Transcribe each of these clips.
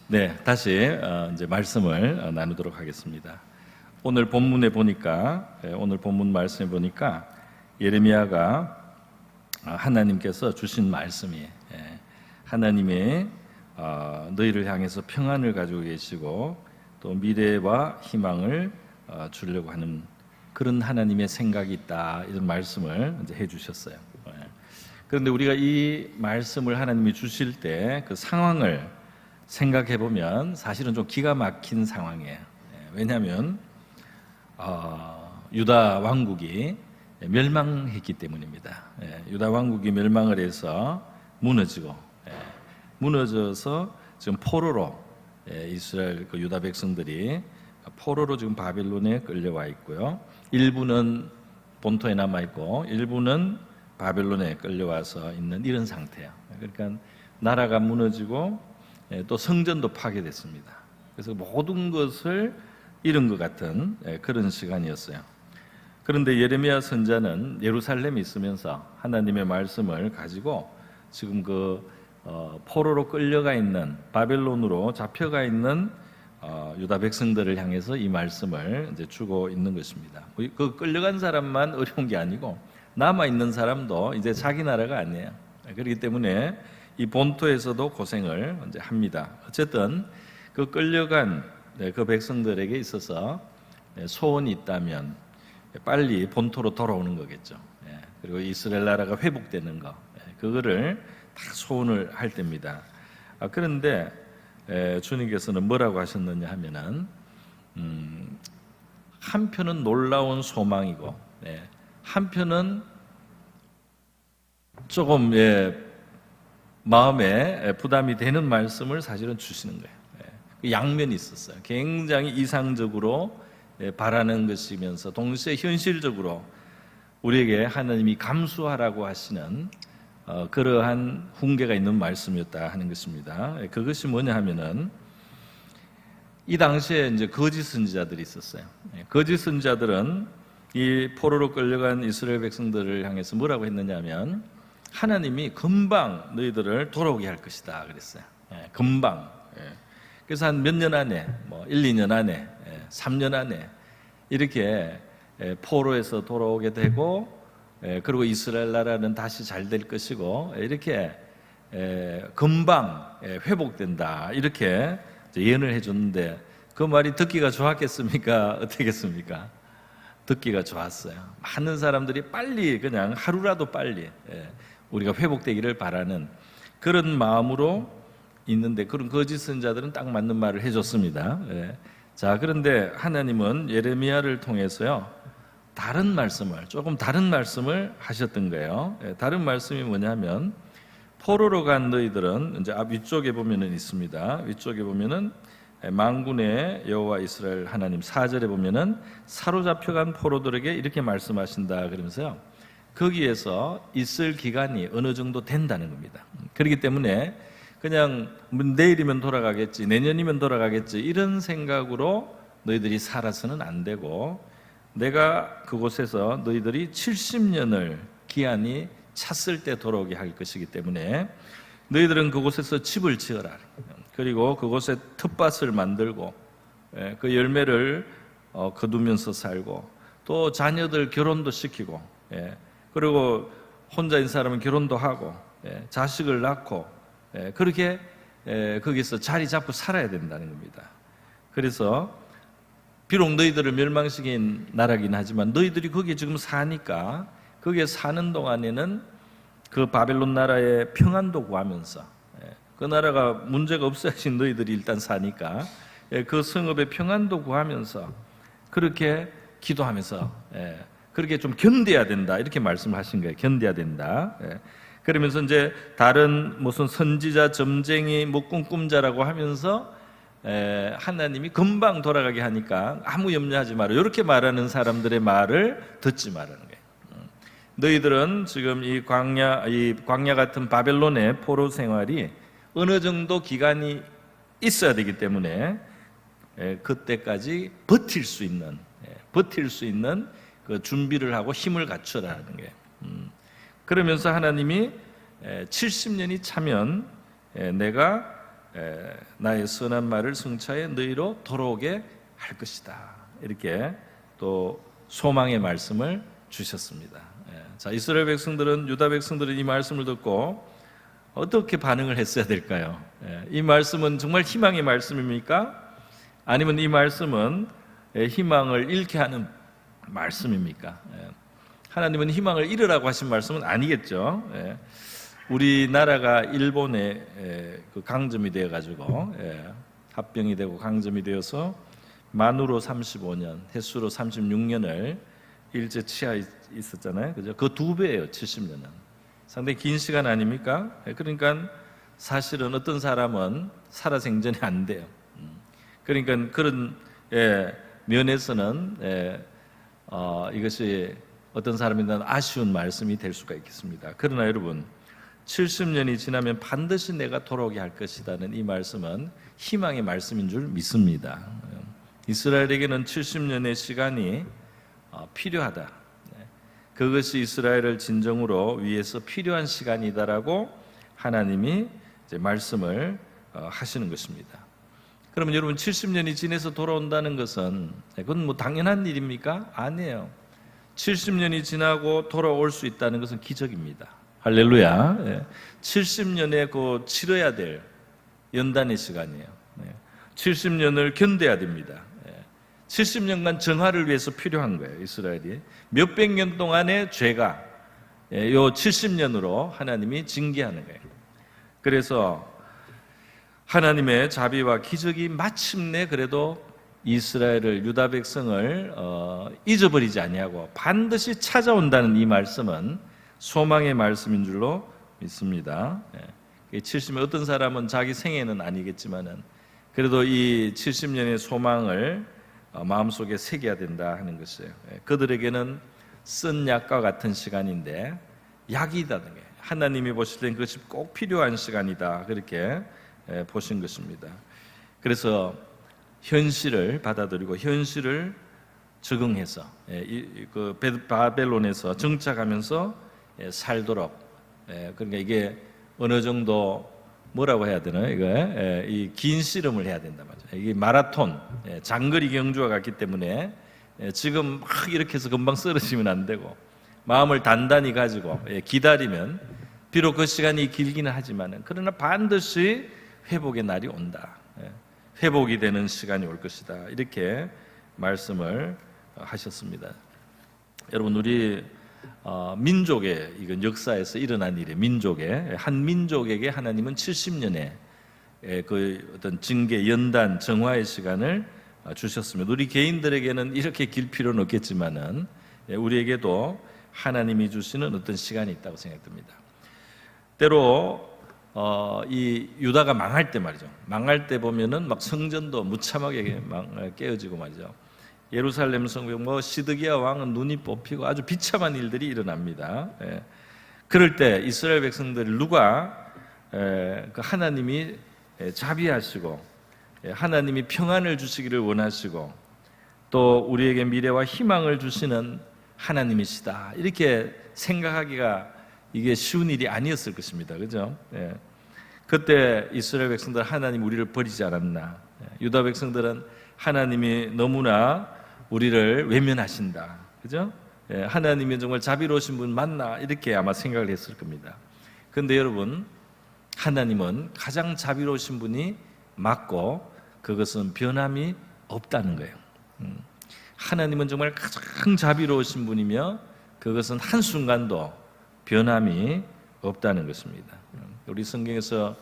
네, 다시 이제 말씀을 나누도록 하겠습니다. 오늘 본문에 보니까, 오늘 본문 말씀에 보니까 예레미야가 하나님께서 주신 말씀이 하나님의 너희를 향해서 평안을 가지고 계시고 또 미래와 희망을 주려고 하는 그런 하나님의 생각이 있다, 이런 말씀을 이제 해주셨어요. 그런데 우리가 이 말씀을 하나님이 주실 때 그 상황을 생각해 보면 사실은 좀 기가 막힌 상황이에요. 왜냐하면 유다 왕국이 멸망했기 때문입니다. 유다 왕국이 멸망을 해서 무너져서 지금 포로로 이스라엘 그 유다 백성들이 포로로 지금 바벨론에 끌려와 있고요. 일부는 본토에 남아 있고 일부는 바벨론에 끌려와서 있는 이런 상태예요. 그러니까 나라가 무너지고 또 성전도 파괴됐습니다. 그래서 모든 것을 잃은 것 같은 그런 시간이었어요. 그런데 예레미야 선지자는 예루살렘에 있으면서 하나님의 말씀을 가지고 지금 그 포로로 끌려가 있는, 바벨론으로 잡혀가 있는 유다 백성들을 향해서 이 말씀을 이제 주고 있는 것입니다. 그 끌려간 사람만 어려운 게 아니고 남아 있는 사람도 이제 자기 나라가 아니에요. 그렇기 때문에 이 본토에서도 고생을 이제 합니다. 어쨌든 그 끌려간 그 백성들에게 있어서 소원이 있다면 빨리 본토로 돌아오는 거겠죠. 그리고 이스라엘 나라가 회복되는 거, 그거를 다 소원을 할 때입니다. 그런데 주님께서는 뭐라고 하셨느냐 하면은 한편은 놀라운 소망이고 한편은 조금 마음에 부담이 되는 말씀을 사실은 주시는 거예요. 양면이 있었어요. 굉장히 이상적으로 바라는 것이면서 동시에 현실적으로 우리에게 하나님이 감수하라고 하시는 그러한 훈계가 있는 말씀이었다 하는 것입니다. 그것이 뭐냐 하면은 이 당시에 이제 거짓 선지자들이 있었어요. 거짓 선지자들은 이 포로로 끌려간 이스라엘 백성들을 향해서 뭐라고 했느냐면 하나님이 금방 너희들을 돌아오게 할 것이다 그랬어요. 금방. 그래서 한 몇 년 안에, 1, 2년 안에, 3년 안에 이렇게 포로에서 돌아오게 되고, 그리고 이스라엘 나라는 다시 잘 될 것이고, 이렇게 금방 회복된다, 이렇게 예언을 해줬는데 그 말이 듣기가 좋았겠습니까? 어떻겠습니까? 듣기가 좋았어요. 많은 사람들이 빨리, 그냥 하루라도 빨리 우리가 회복되기를 바라는 그런 마음으로 있는데, 그런 거짓 선자들은 딱 맞는 말을 해줬습니다. 자, 그런데 하나님은 예레미야를 통해서요, 조금 다른 말씀을 하셨던 거예요. 다른 말씀이 뭐냐면, 포로로 간 너희들은, 이제 앞 위쪽에 보면은 있습니다. 위쪽에 보면은 만군의 여호와 이스라엘 하나님 4절에 보면은 사로잡혀간 포로들에게 이렇게 말씀하신다 그러면서요, 거기에서 있을 기간이 어느 정도 된다는 겁니다. 그렇기 때문에 그냥 내일이면 돌아가겠지, 내년이면 돌아가겠지, 이런 생각으로 너희들이 살아서는 안 되고, 내가 그곳에서 너희들이 70년을 기한이 찼을 때 돌아오게 할 것이기 때문에 너희들은 그곳에서 집을 지어라. 그리고 그곳에 텃밭을 만들고 그 열매를 거두면서 살고, 또 자녀들 결혼도 시키고, 그리고 혼자인 사람은 결혼도 하고 자식을 낳고 그렇게 거기서 자리 잡고 살아야 된다는 겁니다. 그래서 비록 너희들을 멸망시킨 나라긴 하지만 너희들이 거기에 지금 사니까 거기에 사는 동안에는 그 바벨론 나라의 평안도 구하면서, 그 나라가 문제가 없어야지 너희들이 일단 사니까 그 성읍의 평안도 구하면서 그렇게 기도하면서 그렇게 좀 견뎌야 된다, 이렇게 말씀하신 거예요. 견뎌야 된다. 그러면서 이제 다른 무슨 선지자, 점쟁이, 꿈꿈자라고 하면서 하나님이 금방 돌아가게 하니까 아무 염려하지 마라, 이렇게 말하는 사람들의 말을 듣지 말라는 거예요. 너희들은 지금 이 광야 같은 바벨론의 포로 생활이 어느 정도 기간이 있어야 되기 때문에 그때까지 버틸 수 있는 그 준비를 하고 힘을 갖추라는 거예요. 그러면서 하나님이 70년이 차면 내가 나의 선한 말을 성취하여 너희로 돌아오게 할 것이다. 이렇게 또 소망의 말씀을 주셨습니다. 자, 이스라엘 백성들은, 유다 백성들은 이 말씀을 듣고 어떻게 반응을 했어야 될까요? 이 말씀은 정말 희망의 말씀입니까? 아니면 이 말씀은 희망을 잃게 하는 말씀입니까? 하나님은 희망을 잃으라고 하신 말씀은 아니겠죠. 우리나라가 일본의 그 강점이 되어가지고 합병이 되고 강점이 되어서 만으로 35년, 횟수로 36년을 일제 치하에 있었잖아요. 그죠? 그 2배예요. 70년은. 상당히 긴 시간 아닙니까? 그러니까 사실은 어떤 사람은 살아생전이 안 돼요. 그러니까 그런 면에서는 이것이 어떤 사람이든 아쉬운 말씀이 될 수가 있겠습니다. 그러나 여러분, 70년이 지나면 반드시 내가 돌아오게 할 것이라는 이 말씀은 희망의 말씀인 줄 믿습니다. 이스라엘에게는 70년의 시간이 필요하다. 그것이 이스라엘을 진정으로 위해서 필요한 시간이다라고 하나님이 이제 말씀을 하시는 것입니다. 그러면 여러분, 70년이 지나서 돌아온다는 것은 그건 뭐 당연한 일입니까? 아니에요. 70년이 지나고 돌아올 수 있다는 것은 기적입니다. 할렐루야. 70년에 그 치러야 될 연단의 시간이에요. 70년을 견뎌야 됩니다. 70년간 정화를 위해서 필요한 거예요. 이스라엘이 몇백 년 동안의 죄가 요 70년으로 하나님이 징계하는 거예요. 그래서 하나님의 자비와 기적이 마침내 그래도 이스라엘을, 유다 백성을 잊어버리지 아니하고 반드시 찾아온다는 이 말씀은 소망의 말씀인 줄로 믿습니다. 70년, 어떤 사람은 자기 생애는 아니겠지만은 그래도 이 70년의 소망을 마음속에 새겨야 된다 하는 것이에요. 그들에게는 쓴 약과 같은 시간인데 약이다는 게, 하나님이 보실 땐 그것이 꼭 필요한 시간이다, 그렇게 보신 것입니다. 그래서 현실을 받아들이고 현실을 적응해서 그 바벨론에서 정착하면서 살도록, 그러니까 이게 어느 정도 뭐라고 해야 되나요? 이거 이 긴 씨름을 해야 된다 말이죠. 이게 마라톤, 장거리 경주와 같기 때문에 지금 막 이렇게 해서 금방 쓰러지면 안 되고 마음을 단단히 가지고 기다리면 비록 그 시간이 길기는 하지만은 그러나 반드시 회복의 날이 온다. 회복이 되는 시간이 올 것이다. 이렇게 말씀을 하셨습니다. 여러분, 우리 민족의 이건 역사에서 일어난 일이에요. 민족의 한 민족에게 하나님은 70년의 그 어떤 징계, 연단, 정화의 시간을 주셨습니다. 우리 개인들에게는 이렇게 길 필요는 없겠지만은 우리에게도 하나님이 주시는 어떤 시간이 있다고 생각됩니다. 때로 이 유다가 망할 때 말이죠. 망할 때 보면은 막 성전도 무참하게 깨어지고 말이죠. 예루살렘 성벽, 뭐 시드기야 왕은 눈이 뽑히고 아주 비참한 일들이 일어납니다. 그럴 때 이스라엘 백성들 누가 그 하나님이 자비하시고 하나님이 평안을 주시기를 원하시고 또 우리에게 미래와 희망을 주시는 하나님이시다, 이렇게 생각하기가 이게 쉬운 일이 아니었을 것입니다. 그죠? 그때 이스라엘 백성들, 하나님 우리를 버리지 않았나? 유다 백성들은 하나님이 너무나 우리를 외면하신다. 그죠? 하나님이 정말 자비로우신 분 맞나? 이렇게 아마 생각을 했을 겁니다. 그런데 여러분, 하나님은 가장 자비로우신 분이 맞고 그것은 변함이 없다는 거예요. 하나님은 정말 가장 자비로우신 분이며 그것은 한순간도 변함이 없다는 것입니다. 우리 성경에서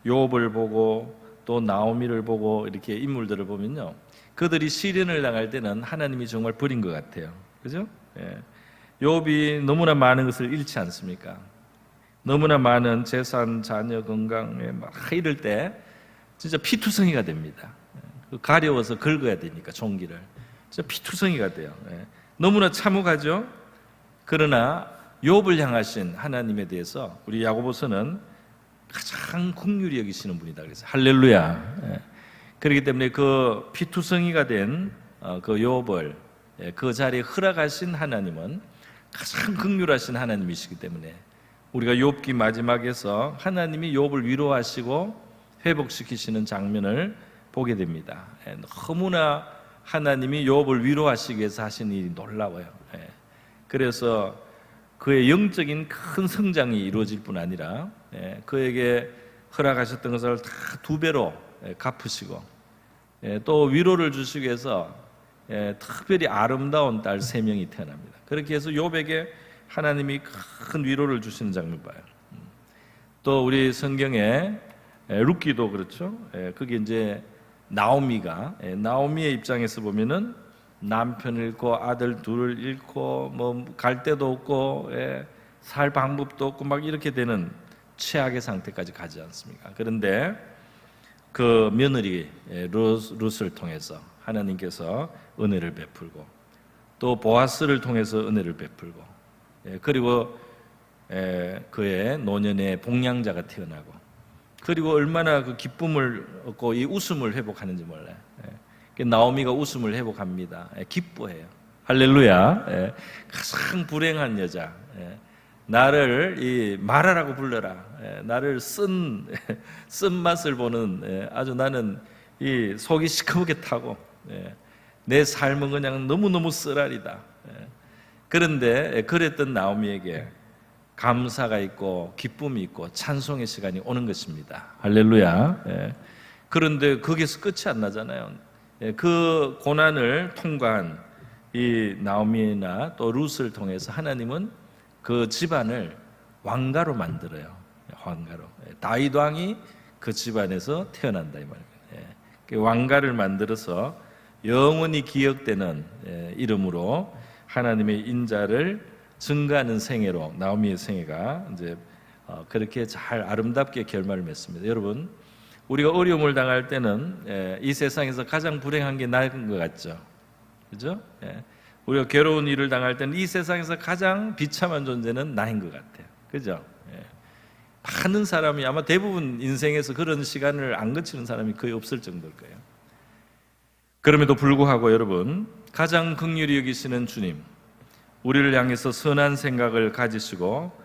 욥을 보고 또 나오미를 보고 이렇게 인물들을 보면요, 그들이 시련을 당할 때는 하나님이 정말 버린 것 같아요. 그죠? 욥이 너무나 많은 것을 잃지 않습니까? 너무나 많은 재산, 자녀, 건강에 막 이럴 때 진짜 피투성이가 됩니다. 가려워서 긁어야 되니까 종기를 진짜 피투성이가 돼요. 너무나 참혹하죠. 그러나 욥을 향하신 하나님에 대해서 우리 야고보서는 가장 긍휼히 여기시는 분이다 그래서 할렐루야. 그렇기 때문에 그 피투성이가 된 그 욥을 그 자리에 허락하신 하나님은 가장 긍휼하신 하나님이시기 때문에 우리가 욥기 마지막에서 하나님이 욥을 위로하시고 회복시키시는 장면을 보게 됩니다. 너무나 하나님이 욥을 위로하시기 위해서 하신 일이 놀라워요. 그래서 그의 영적인 큰 성장이 이루어질 뿐 아니라 그에게 허락하셨던 것을 다 2배로 갚으시고 또 위로를 주시기 위해서 특별히 아름다운 딸 3명이 태어납니다. 그렇게 해서 욥에게 하나님이 큰 위로를 주시는 장면 봐요. 또 우리 성경에 룻기도 그렇죠. 그게 이제 나오미가 나오미의 입장에서 보면은 남편을 잃고 아들 둘을 잃고 뭐 갈 데도 없고 살 방법도 없고 막 이렇게 되는 최악의 상태까지 가지 않습니까? 그런데 그 며느리 룻을 통해서 하나님께서 은혜를 베풀고 또 보아스를 통해서 은혜를 베풀고 그리고 그의 노년의 복량자가 태어나고 그리고 얼마나 그 기쁨을 얻고 이 웃음을 회복하는지 몰라요. 나오미가 웃음을 회복합니다. 기뻐해요. 할렐루야. 가장 불행한 여자. 나를 말하라고 불러라. 나를 쓴 맛을 보는 아주 나는 이 속이 시커멓게 타고 내 삶은 그냥 너무너무 쓰라리다. 그런데 그랬던 나오미에게 감사가 있고 기쁨이 있고 찬송의 시간이 오는 것입니다. 할렐루야. 그런데 거기서 끝이 안 나잖아요. 그 고난을 통과한 이 나오미나 또 룻을 통해서 하나님은 그 집안을 왕가로 만들어요. 왕가로. 다윗 왕이 그 집안에서 태어난다 이 말입니다. 왕가를 만들어서 영원히 기억되는 이름으로 하나님의 인자를 증가하는 생애로 나오미의 생애가 이제 그렇게 잘 아름답게 결말을 맺습니다. 여러분, 우리가 어려움을 당할 때는 이 세상에서 가장 불행한 게 나인 것 같죠, 그죠? 우리가 괴로운 일을 당할 때는 이 세상에서 가장 비참한 존재는 나인 것 같아요, 그죠? 많은 사람이 아마 대부분 인생에서 그런 시간을 안 거치는 사람이 거의 없을 정도일 거예요. 그럼에도 불구하고 여러분, 가장 긍휼히 여기시는 주님, 우리를 향해서 선한 생각을 가지시고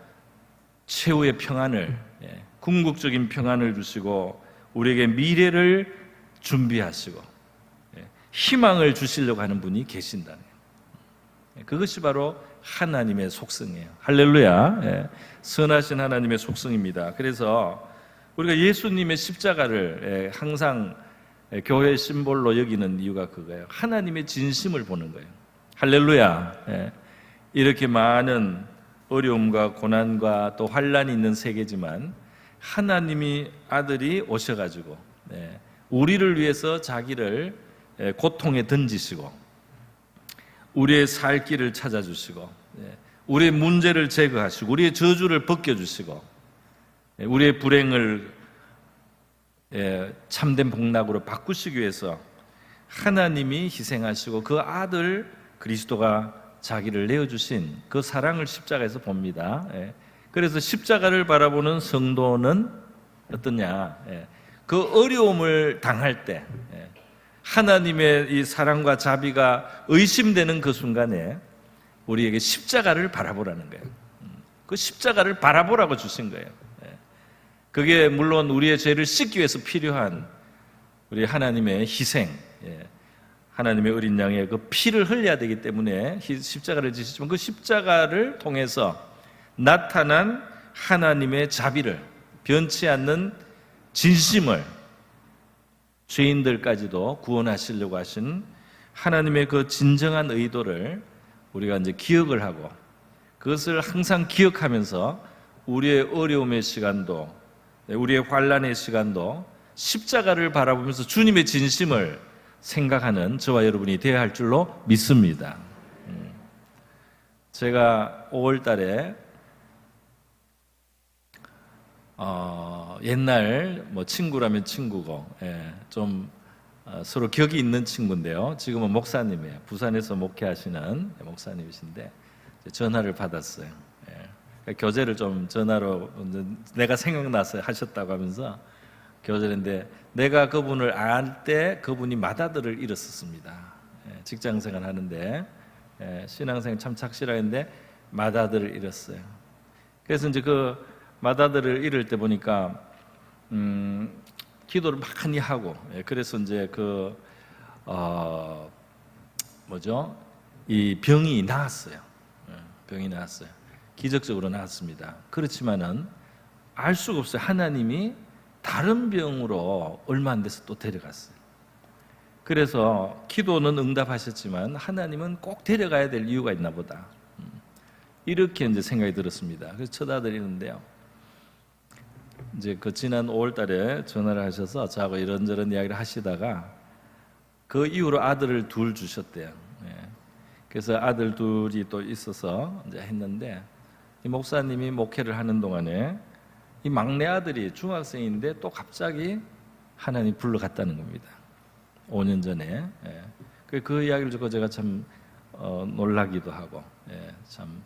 최후의 평안을, 궁극적인 평안을 주시고 우리에게 미래를 준비하시고 희망을 주시려고 하는 분이 계신다는 거예요. 그것이 바로 하나님의 속성이에요. 할렐루야. 선하신 하나님의 속성입니다. 그래서 우리가 예수님의 십자가를 항상 교회의 심볼로 여기는 이유가 그거예요. 하나님의 진심을 보는 거예요. 할렐루야. 이렇게 많은 어려움과 고난과 또 환난이 있는 세계지만 하나님이 아들이 오셔가지고 우리를 위해서 자기를 고통에 던지시고 우리의 살 길을 찾아주시고 우리의 문제를 제거하시고 우리의 저주를 벗겨주시고 우리의 불행을 참된 복락으로 바꾸시기 위해서 하나님이 희생하시고 그 아들 그리스도가 자기를 내어주신 그 사랑을 십자가에서 봅니다. 그래서 십자가를 바라보는 성도는 어떠냐? 그 어려움을 당할 때 하나님의 이 사랑과 자비가 의심되는 그 순간에 우리에게 십자가를 바라보라는 거예요. 그 십자가를 바라보라고 주신 거예요. 그게 물론 우리의 죄를 씻기 위해서 필요한 우리 하나님의 희생, 하나님의 어린 양의 그 피를 흘려야 되기 때문에 십자가를 지시지만 그 십자가를 통해서 나타난 하나님의 자비를, 변치 않는 진심을 죄인들까지도 구원하시려고 하신 하나님의 그 진정한 의도를 우리가 이제 기억을 하고 그것을 항상 기억하면서 우리의 어려움의 시간도 우리의 환난의 시간도 십자가를 바라보면서 주님의 진심을 생각하는 저와 여러분이 되어야 할 줄로 믿습니다. 제가 5월 달에 옛날 뭐 친구라면 친구고 좀 서로 격이 있는 친구인데요. 지금은 목사님이에요. 부산에서 목회하시는 목사님이신데 전화를 받았어요. 교제를 좀 전화로 내가 생각나서 하셨다고 하면서 교제인데 내가 그분을 알 때 그분이 맏아들을 잃었었습니다. 직장생활 하는데 신앙생활 참 착실하는데 맏아들을 잃었어요. 그래서 이제 그 맏아들을 잃을 때 보니까 기도를 많이 하고, 그래서 이제 이 병이 나았어요. 병이 나았어요. 기적적으로 나았습니다. 그렇지만은 알 수가 없어요. 하나님이 다른 병으로 얼마 안 돼서 또 데려갔어요. 그래서 기도는 응답하셨지만 하나님은 꼭 데려가야 될 이유가 있나 보다. 이렇게 이제 생각이 들었습니다. 그래서 쳐다드리는데요. 이제 지난 5월 달에 전화를 하셔서 저하고 이런저런 이야기를 하시다가 그 이후로 아들을 둘 주셨대요. 그래서 아들 둘이 또 있어서 이제 했는데, 이 목사님이 목회를 하는 동안에 이 막내 아들이 중학생인데 또 갑자기 하나님 불러갔다는 겁니다. 5년 전에. 그 이야기를 듣고 제가 참 놀라기도 하고, 참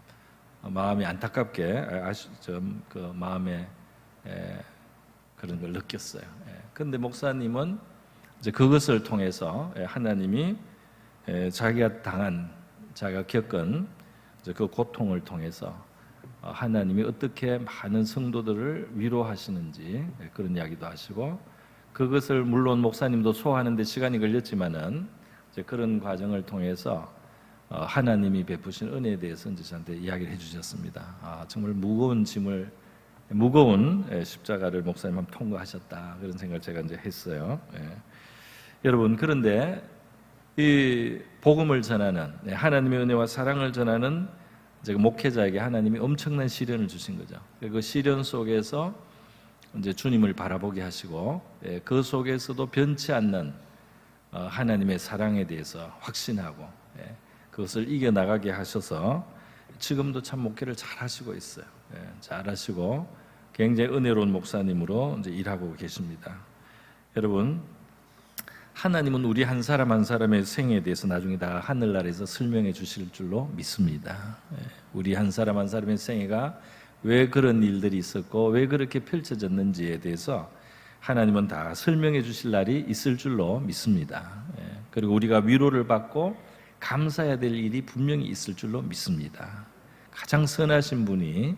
마음이 안타깝게 그 마음에 그런 걸 느꼈어요. 그런데 목사님은 이제 그것을 통해서 하나님이 자기가 겪은 그 고통을 통해서 하나님이 어떻게 많은 성도들을 위로하시는지 그런 이야기도 하시고, 그것을 물론 목사님도 소화하는 데 시간이 걸렸지만은 이제 그런 과정을 통해서 하나님이 베푸신 은혜에 대해서 이제 저한테 이야기를 해주셨습니다. 정말 무거운 십자가를 목사님 한번 통과하셨다, 그런 생각을 제가 이제 했어요. 여러분, 그런데 이 복음을 전하는, 하나님의 은혜와 사랑을 전하는 이제 목회자에게 하나님이 엄청난 시련을 주신 거죠. 그 시련 속에서 이제 주님을 바라보게 하시고, 그 속에서도 변치 않는 하나님의 사랑에 대해서 확신하고, 그것을 이겨나가게 하셔서 지금도 참 목회를 잘 하시고 있어요. 잘 하시고 굉장히 은혜로운 목사님으로 이제 일하고 계십니다. 여러분, 하나님은 우리 한 사람 한 사람의 생애에 대해서 나중에 다 하늘나라에서 설명해 주실 줄로 믿습니다. 우리 한 사람 한 사람의 생애가 왜 그런 일들이 있었고 왜 그렇게 펼쳐졌는지에 대해서 하나님은 다 설명해 주실 날이 있을 줄로 믿습니다. 그리고 우리가 위로를 받고 감사해야 될 일이 분명히 있을 줄로 믿습니다. 가장 선하신 분이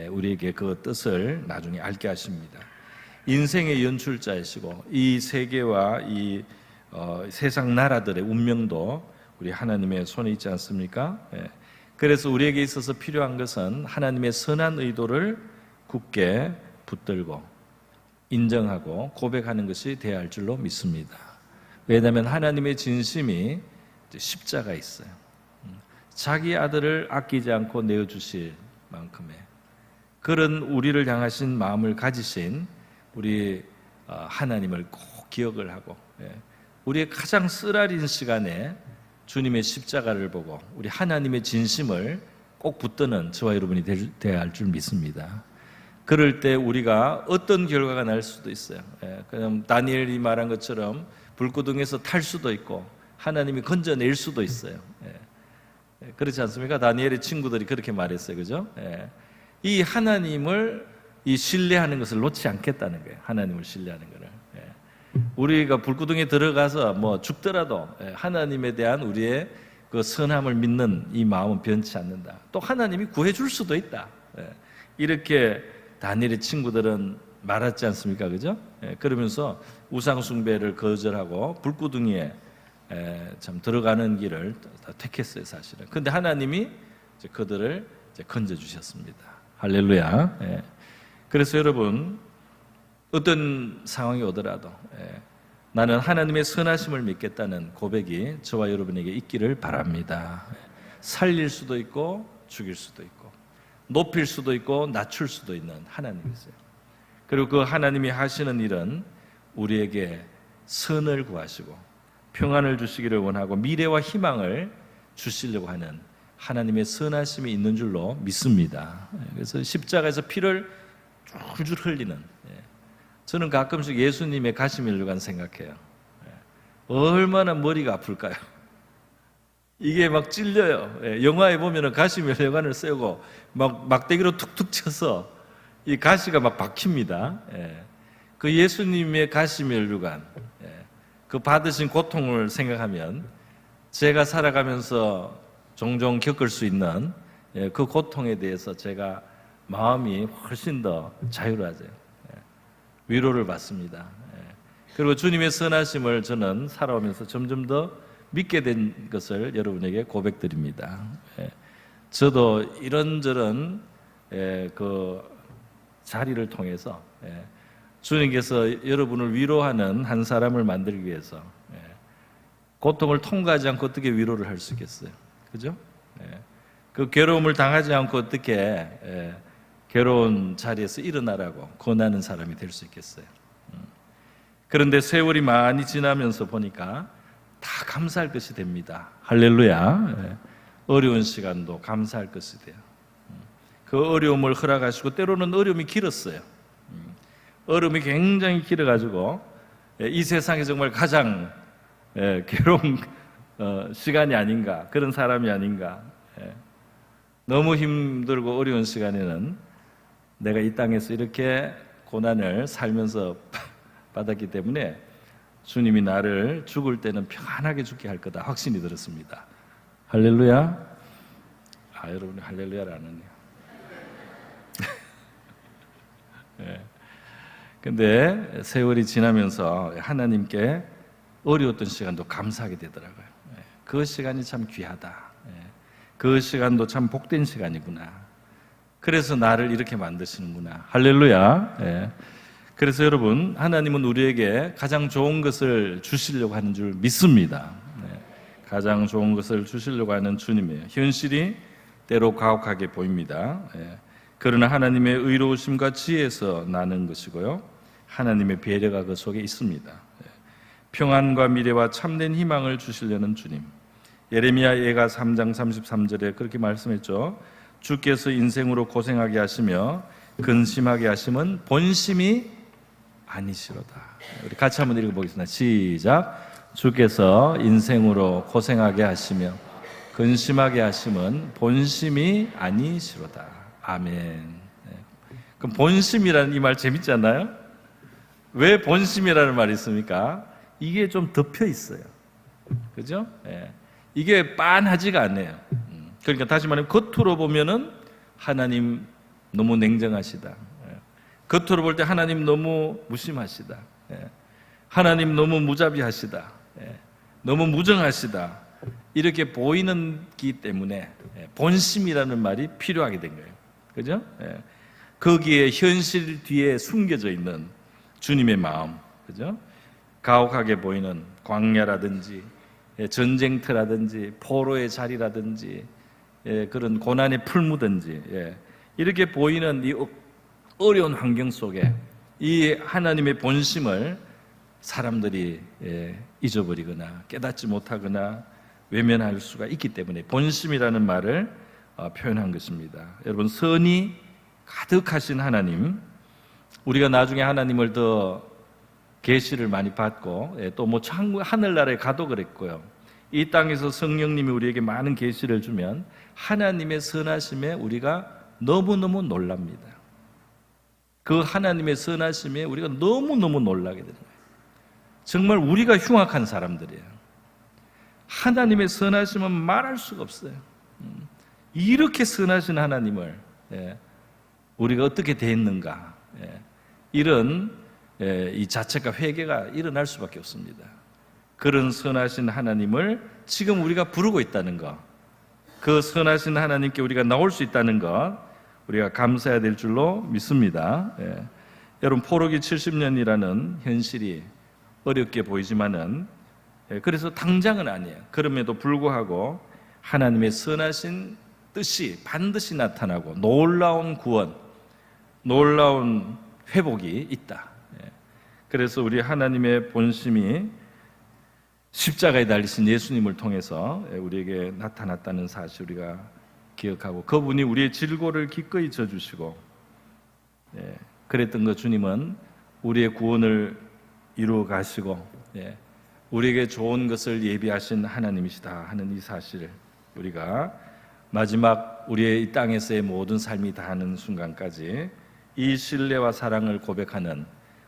우리에게 그 뜻을 나중에 알게 하십니다. 인생의 연출자이시고 이 세계와 이 세상 나라들의 운명도 우리 하나님의 손에 있지 않습니까? 그래서 우리에게 있어서 필요한 것은 하나님의 선한 의도를 굳게 붙들고 인정하고 고백하는 것이 되어야 할 줄로 믿습니다. 왜냐하면 하나님의 진심이 십자가에 있어요. 자기 아들을 아끼지 않고 내어주실 만큼의 그런 우리를 향하신 마음을 가지신 우리 하나님을 꼭 기억을 하고, 우리의 가장 쓰라린 시간에 주님의 십자가를 보고 우리 하나님의 진심을 꼭 붙드는 저와 여러분이 되어야 할 줄 믿습니다. 그럴 때 우리가 어떤 결과가 날 수도 있어요. 그냥 다니엘이 말한 것처럼 불구덩이에서 탈 수도 있고 하나님이 건져낼 수도 있어요. 그렇지 않습니까? 다니엘의 친구들이 그렇게 말했어요. 그죠? 이 하나님을 이 신뢰하는 것을 놓지 않겠다는 거예요. 하나님을 신뢰하는 것을. 우리가 불구덩이에 들어가서 뭐 죽더라도 하나님에 대한 우리의 그 선함을 믿는 이 마음은 변치 않는다. 또 하나님이 구해줄 수도 있다. 이렇게 다니엘의 친구들은 말하지 않습니까? 그죠? 그러면서 우상 숭배를 거절하고 불구덩이에 참 들어가는 길을 택했어요, 사실은. 그런데 하나님이 이제 그들을 이제 건져주셨습니다. 할렐루야. 그래서 여러분, 어떤 상황이 오더라도 나는 하나님의 선하심을 믿겠다는 고백이 저와 여러분에게 있기를 바랍니다. 살릴 수도 있고 죽일 수도 있고 높일 수도 있고 낮출 수도 있는 하나님이세요. 그리고 그 하나님이 하시는 일은 우리에게 선을 구하시고 평안을 주시기를 원하고 미래와 희망을 주시려고 하는 하나님의 선하심이 있는 줄로 믿습니다. 그래서 십자가에서 피를 줄줄 흘리는, 저는 가끔씩 예수님의 가시면류관 생각해요. 얼마나 머리가 아플까요? 이게 막 찔려요. 영화에 보면은 가시면류관을 세우고 막 막대기로 툭툭 쳐서 이 가시가 막 박힙니다. 그 예수님의 가시면류관, 그 받으신 고통을 생각하면 제가 살아가면서 종종 겪을 수 있는 그 고통에 대해서 제가 마음이 훨씬 더 자유로워져요. 위로를 받습니다. 그리고 주님의 선하심을 저는 살아오면서 점점 더 믿게 된 것을 여러분에게 고백드립니다. 저도 이런저런 그 자리를 통해서 주님께서 여러분을 위로하는 한 사람을 만들기 위해서 고통을 통과하지 않고 어떻게 위로를 할 수 있겠어요? 그죠? 그 괴로움을 당하지 않고 어떻게 괴로운 자리에서 일어나라고 권하는 사람이 될 수 있겠어요? 그런데 세월이 많이 지나면서 보니까 다 감사할 것이 됩니다. 할렐루야. 어려운 시간도 감사할 것이 돼요. 그 어려움을 허락하시고, 때로는 어려움이 길었어요. 어려움이 굉장히 길어가지고 이 세상에 정말 가장 괴로운 시간이 아닌가, 그런 사람이 아닌가. 너무 힘들고 어려운 시간에는 내가 이 땅에서 이렇게 고난을 살면서 받았기 때문에 주님이 나를 죽을 때는 평안하게 죽게 할 거다 확신이 들었습니다. 할렐루야. 여러분이 할렐루야를 안 하네요. 근데 세월이 지나면서 하나님께 어려웠던 시간도 감사하게 되더라고요. 그 시간이 참 귀하다. 그 시간도 참 복된 시간이구나. 그래서 나를 이렇게 만드시는구나. 할렐루야. 그래서 여러분, 하나님은 우리에게 가장 좋은 것을 주시려고 하는 줄 믿습니다. 가장 좋은 것을 주시려고 하는 주님이에요. 현실이 때로 가혹하게 보입니다. 그러나 하나님의 의로우심과 지혜에서 나는 것이고요, 하나님의 배려가 그 속에 있습니다. 평안과 미래와 참된 희망을 주시려는 주님. 예레미야 예가 3장 33절에 그렇게 말씀했죠. 주께서 인생으로 고생하게 하시며 근심하게 하심은 본심이 아니시로다. 우리 같이 한번 읽어보겠습니다. 시작. 주께서 인생으로 고생하게 하시며 근심하게 하심은 본심이 아니시로다. 아멘. 그럼 본심이라는 이 말 재밌지 않나요? 왜 본심이라는 말이 있습니까? 이게 좀 덮여 있어요. 그죠? 이게 빤하지가 않네요. 그러니까 다시 말하면 겉으로 보면은 하나님 너무 냉정하시다. 겉으로 볼 때 하나님 너무 무심하시다. 하나님 너무 무자비하시다. 너무 무정하시다. 이렇게 보이는기 때문에 본심이라는 말이 필요하게 된 거예요. 그죠? 거기에 현실 뒤에 숨겨져 있는 주님의 마음, 그죠? 가혹하게 보이는 광야라든지 전쟁터라든지 포로의 자리라든지 그런 고난의 풀무든지 이렇게 보이는 이 어려운 환경 속에 이 하나님의 본심을 사람들이 잊어버리거나 깨닫지 못하거나 외면할 수가 있기 때문에 본심이라는 말을 표현한 것입니다. 여러분, 선이 가득하신 하나님, 우리가 나중에 하나님을 더 계시를 많이 받고 또 뭐 하늘나라에 가도 그랬고요, 이 땅에서 성령님이 우리에게 많은 계시를 주면 하나님의 선하심에 우리가 너무너무 놀랍니다. 그 하나님의 선하심에 우리가 너무너무 놀라게 되는 거예요. 정말 우리가 흉악한 사람들이에요. 하나님의 선하심은 말할 수가 없어요. 이렇게 선하신 하나님을 우리가 어떻게 대했는가, 이런 이 자책과 회개가 일어날 수밖에 없습니다. 그런 선하신 하나님을 지금 우리가 부르고 있다는 것, 그 선하신 하나님께 우리가 나올 수 있다는 것, 우리가 감사해야 될 줄로 믿습니다. 여러분, 포로기 70년이라는 현실이 어렵게 보이지만은 그래서 당장은 아니에요. 그럼에도 불구하고 하나님의 선하신 뜻이 반드시 나타나고 놀라운 구원, 놀라운 회복이 있다. 그래서 우리 하나님의 본심이 십자가에 달리신 예수님을 통해서 우리에게 나타났다는 사실 우리가 기억하고, 그분이 우리의 질고를 기꺼이 져주시고, 그랬던 것, 주님은 우리의 구원을 이루어 가시고 우리에게 좋은 것을 예비하신 하나님이시다 하는 이 사실을 우리가 마지막 우리의 이 땅에서의 모든 삶이 다하는 순간까지 이 신뢰와 사랑을 고백하는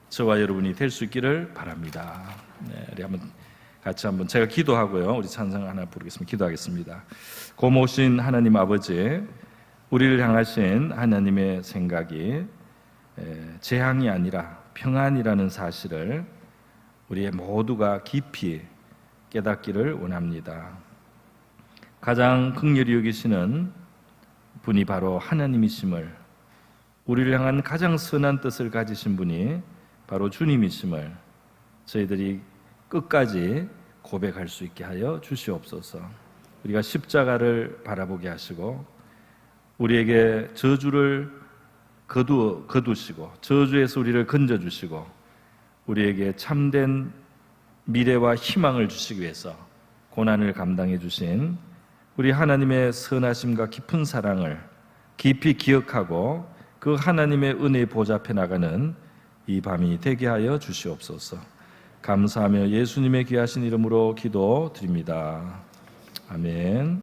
저와 여러분이 될 수 있기를 바랍니다. 우리 한번 같이 한번 제가 기도하고요, 우리 찬송 하나 부르겠습니다. 기도하겠습니다. 고모신 하나님 아버지, 우리를 향하신 하나님의 생각이 재앙이 아니라 평안이라는 사실을 우리의 모두가 깊이 깨닫기를 원합니다. 가장 긍휼히 여기시는 분이 바로 하나님이심을, 우리를 향한 가장 선한 뜻을 가지신 분이 바로 주님이심을 저희들이 끝까지 고백할 수 있게 하여 주시옵소서. 우리가 십자가를 바라보게 하시고 우리에게 저주를 거두시고 저주에서 우리를 건져주시고 우리에게 참된 미래와 희망을 주시기 위해서 고난을 감당해 주신 우리 하나님의 선하심과 깊은 사랑을 깊이 기억하고 그 하나님의 은혜의 보좌 앞에 나가는 이 밤이 되게 하여 주시옵소서. 감사하며 예수님의 귀하신 이름으로 기도드립니다. 아멘.